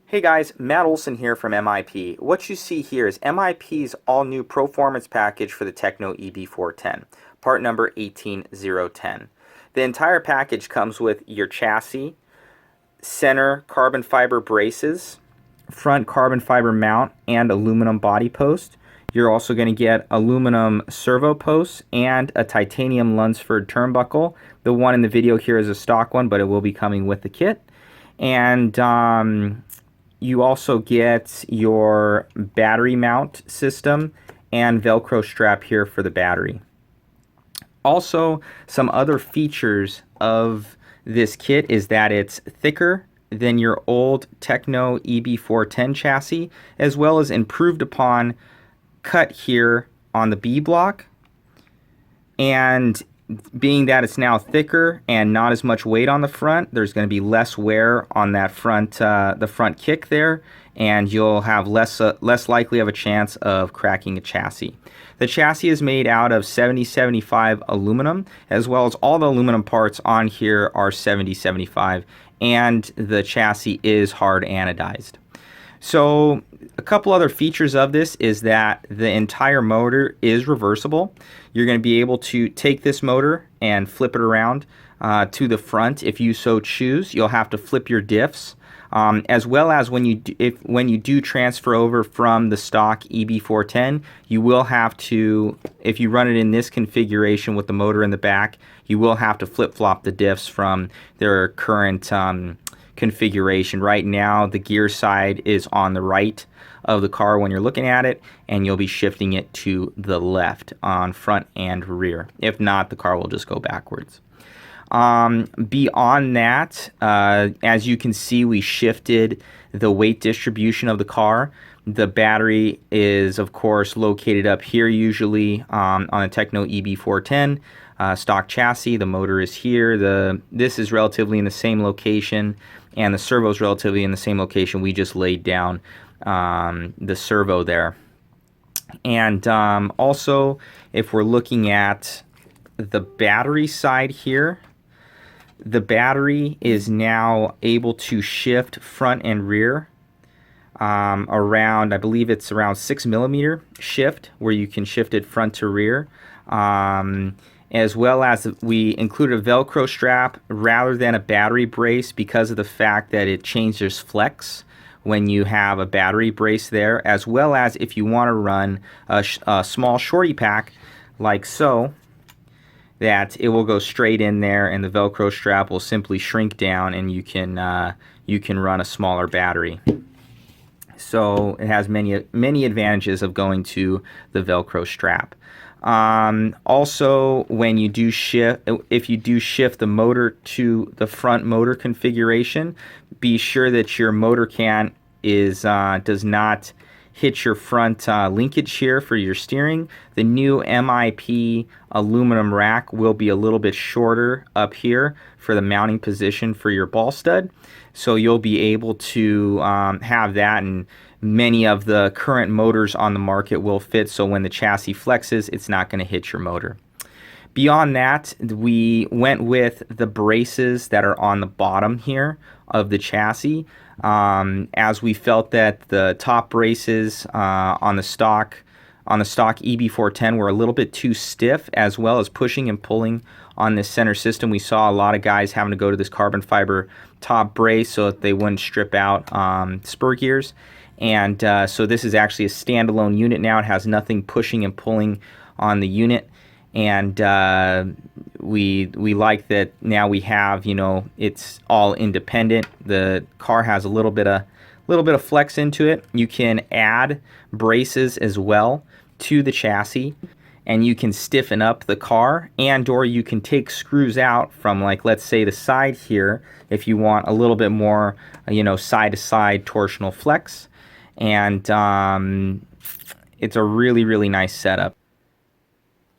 Hey guys, Matt Olson here from MIP. What you see here is MIP's all-new Pro4mance package for the Tekno EB410, part number 18010. The entire package comes with your chassis, center carbon fiber braces, front carbon fiber mount, and aluminum body post. You're also going to get aluminum servo posts and a titanium Lunsford turnbuckle. The one in the video here is a stock one, but it will be coming with the kit. And you also get your battery mount system and Velcro strap here for the battery. Also, some other features of this kit is that it's thicker than your old Tekno EB410 chassis, as well as improved upon cut here on the B block. And being that it's now thicker and not as much weight on the front, there's going to be less wear on that front, the front kick there, and you'll have less likely of a chance of cracking a chassis. The chassis is made out of 7075 aluminum, as well as all the aluminum parts on here are 7075, and the chassis is hard anodized. So a couple other features of this is that the entire motor is reversible. You're going to be able to take this motor and flip it around to the front if you so choose. You'll have to flip your diffs, as well as when you do transfer over from the stock EB410, you will have to, if you run it in this configuration with the motor in the back, you will have to flip-flop the diffs from their current configuration. Right now the gear side is on the right of the car when you're looking at it, and you'll be shifting it to the left on front and rear. If not, the car will just go backwards. Beyond that, as you can see, we shifted the weight distribution of the car. The battery is of course located up here usually on a Tekno EB410 stock chassis. The motor is here. This is relatively in the same location, and the servo is relatively in the same location. We just laid down the servo there. And also, if we're looking at the battery side here, the battery is now able to shift front and rear around, I believe it's around 6mm shift, where you can shift it front to rear. As well as we included a Velcro strap rather than a battery brace because of the fact that it changes flex when you have a battery brace there, as well as if you want to run a small shorty pack like so, that it will go straight in there and the Velcro strap will simply shrink down and you can run a smaller battery. So it has many advantages of going to the Velcro strap. Also, when you do if you do shift the motor to the front motor configuration, be sure that your motor can does not hit your front linkage here for your steering. The new MIP aluminum rack will be a little bit shorter up here for the mounting position for your ball stud, so you'll be able to have that, and many of the current motors on the market will fit, so when the chassis flexes, it's not going to hit your motor. Beyond that, we went with the braces that are on the bottom here of the chassis, as we felt that the top braces on the stock EB410 were a little bit too stiff, as well as pushing and pulling on this center system. We saw a lot of guys having to go to this carbon fiber top brace so that they wouldn't strip out spur gears. And so this is actually a standalone unit now. It has nothing pushing and pulling on the unit, and we like that now we have, it's all independent. The car has a little bit of flex into it. You can add braces as well to the chassis, and you can stiffen up the car, and or you can take screws out from, like, let's say the side here if you want a little bit more side to side torsional flex. And it's a really nice setup.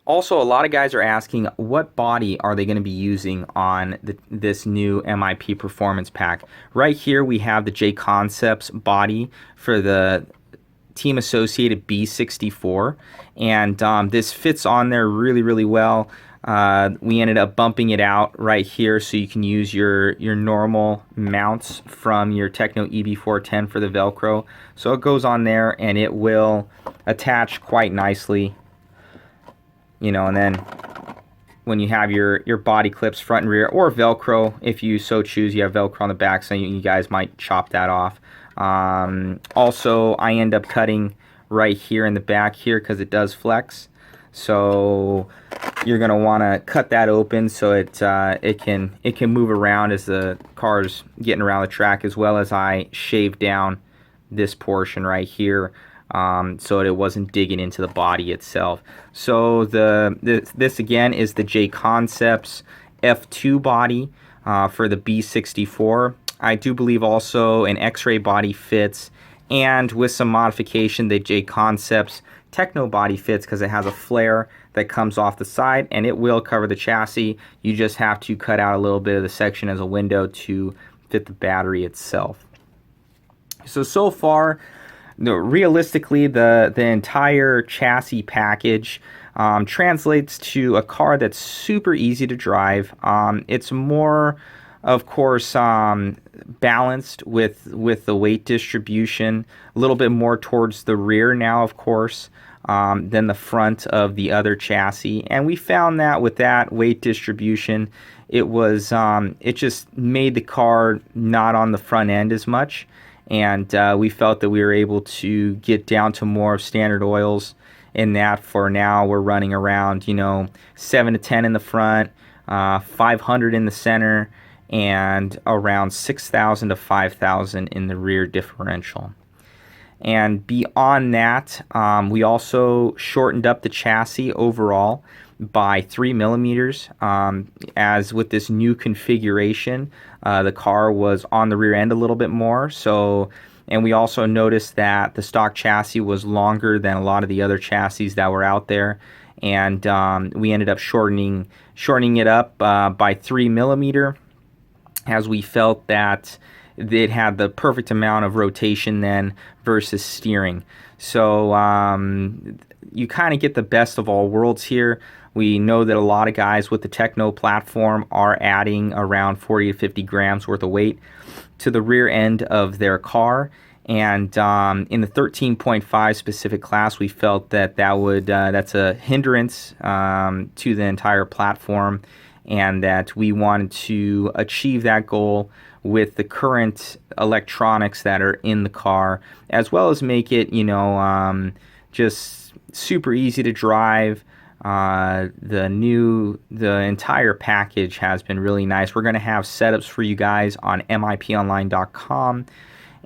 Also, a lot of guys are asking what body are they going to be using on this new MIP Performance Pack. Right here we have the J Concepts body for the Team Associated B64, and this fits on there really well. We ended up bumping it out right here so you can use your normal mounts from your Tekno EB410 for the Velcro. So it goes on there and it will attach quite nicely, you know, and then when you have your body clips front and rear, or Velcro if you so choose, you have Velcro on the back, so you guys might chop that off. Also, I end up cutting right here in the back here because it does flex. So you're gonna want to cut that open so it can move around as the car's getting around the track, as well as I shaved down this portion right here so it wasn't digging into the body itself. So this again is the J Concepts F2 body for the B64. I do believe also an X-ray body fits, and with some modification the J Concepts Techno body fits because it has a flare that comes off the side and it will cover the chassis. You just have to cut out a little bit of the section as a window to fit the battery itself. So far, realistically, the entire chassis package translates to a car that's super easy to drive. It's more, of course, balanced with the weight distribution, a little bit more towards the rear now, of course, than the front of the other chassis. And we found that with that weight distribution, it was it just made the car not on the front end as much. And we felt that we were able to get down to more of standard oils in that. For now, we're running around, you know, 7 to 10 in the front, 500 in the center, and around 6,000 to 5,000 in the rear differential. And beyond that, we also shortened up the chassis overall by 3 millimeters. As with this new configuration, the car was on the rear end a little bit more. So, and we also noticed that the stock chassis was longer than a lot of the other chassis that were out there, and we ended up shortening it up by 3 millimeter, as we felt that it had the perfect amount of rotation then versus steering. So you kind of get the best of all worlds here. We know that a lot of guys with the Techno platform are adding around 40 to 50 grams worth of weight to the rear end of their car. And in the 13.5 specific class, we felt that that's a hindrance to the entire platform, and that we wanted to achieve that goal with the current electronics that are in the car, as well as make it, you know, just super easy to drive. The entire package has been really nice. We're going to have setups for you guys on MIPonline.com,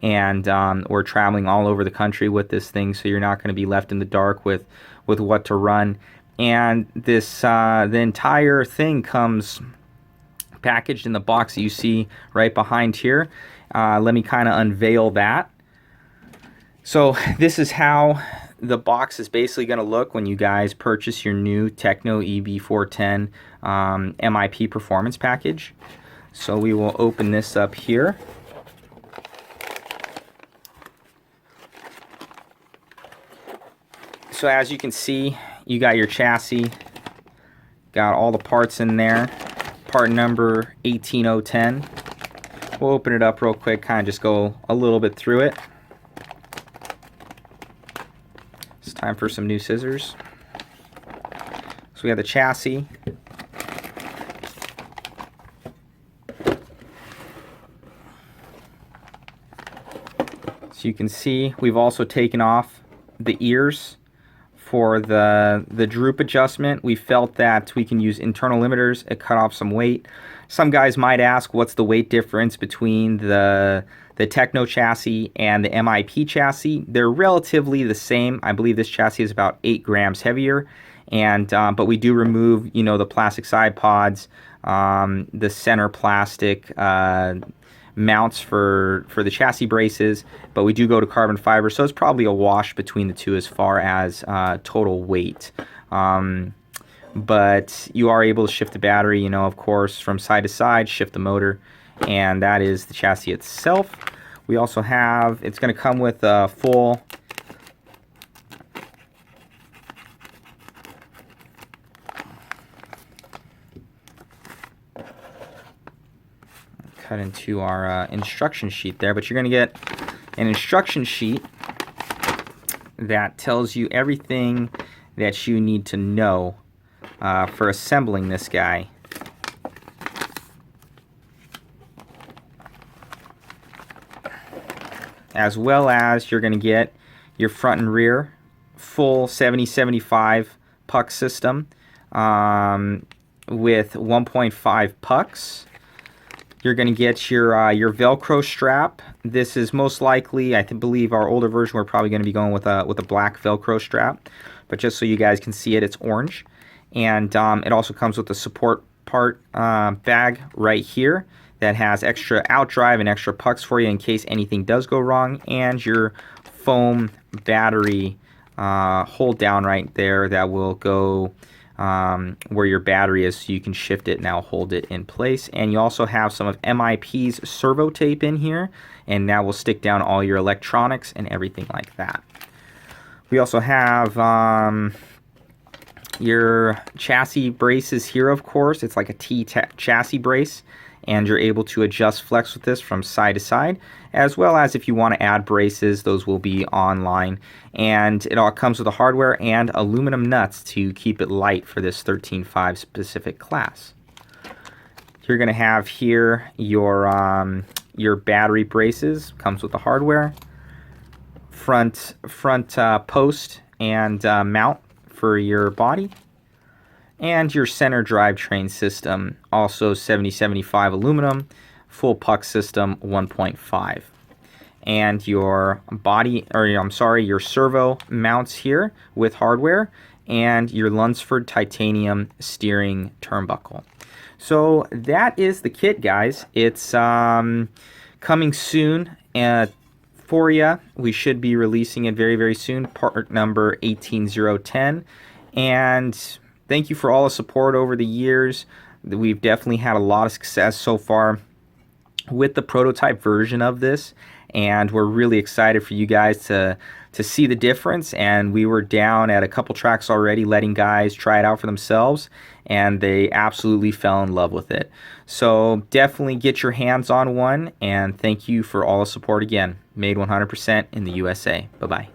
and we're traveling all over the country with this thing, so you're not going to be left in the dark with what to run. And this the entire thing comes packaged in the box that you see right behind here. Let me kind of unveil that. So this is how the box is basically going to look when you guys purchase your new Tekno EB410 MIP performance package. So we will open this up here. So as you can see, you got your chassis, got all the parts in there, part number 18010. We'll open it up real quick, kind of just go a little bit through it. It's time for some new scissors. So we have the chassis. So you can see we've also taken off the ears for the droop adjustment. We felt that we can use internal limiters. It cut off some weight. Some guys might ask, what's the weight difference between the Techno chassis and the MIP chassis? They're relatively the same. I believe this chassis is about 8 grams heavier, and but we do remove, you know, the plastic side pods, the center plastic mounts for the chassis braces, but we do go to carbon fiber, so it's probably a wash between the two as far as total weight. But you are able to shift the battery, you know, of course, from side to side, shift the motor, and that is the chassis itself. We also have, it's going to come with a full cut into our instruction sheet there, but you're going to get an instruction sheet that tells you everything that you need to know for assembling this guy. As well as you're going to get your front and rear full 70-75 puck system with 1.5 pucks. You're going to get your Velcro strap. This is most likely, I believe our older version, we're probably going to be going with a black Velcro strap. But just so you guys can see it, it's orange. And it also comes with a support part bag right here that has extra outdrive and extra pucks for you in case anything does go wrong. And your foam battery hold down right there that will go where your battery is, so you can shift it and now hold it in place. And you also have some of MIP's servo tape in here, and that will stick down all your electronics and everything like that. We also have your chassis braces here, of course. It's like a T chassis brace, and you're able to adjust flex with this from side to side, as well as if you want to add braces, those will be online. And it all comes with the hardware and aluminum nuts to keep it light for this 13.5 specific class. You're going to have here your battery braces. Comes with the hardware, front post and mount for your body, and your center drivetrain system, also 70-75 aluminum, full puck system 1.5. And your your servo mounts here with hardware, and your Lunsford titanium steering turnbuckle. So that is the kit, guys. It's coming soon for you. We should be releasing it very, very soon, part number 18010. And thank you for all the support over the years. We've definitely had a lot of success so far with the prototype version of this, and we're really excited for you guys to see the difference. And we were down at a couple tracks already letting guys try it out for themselves, and they absolutely fell in love with it. So definitely get your hands on one, and thank you for all the support again. Made 100% in the USA. Bye-bye.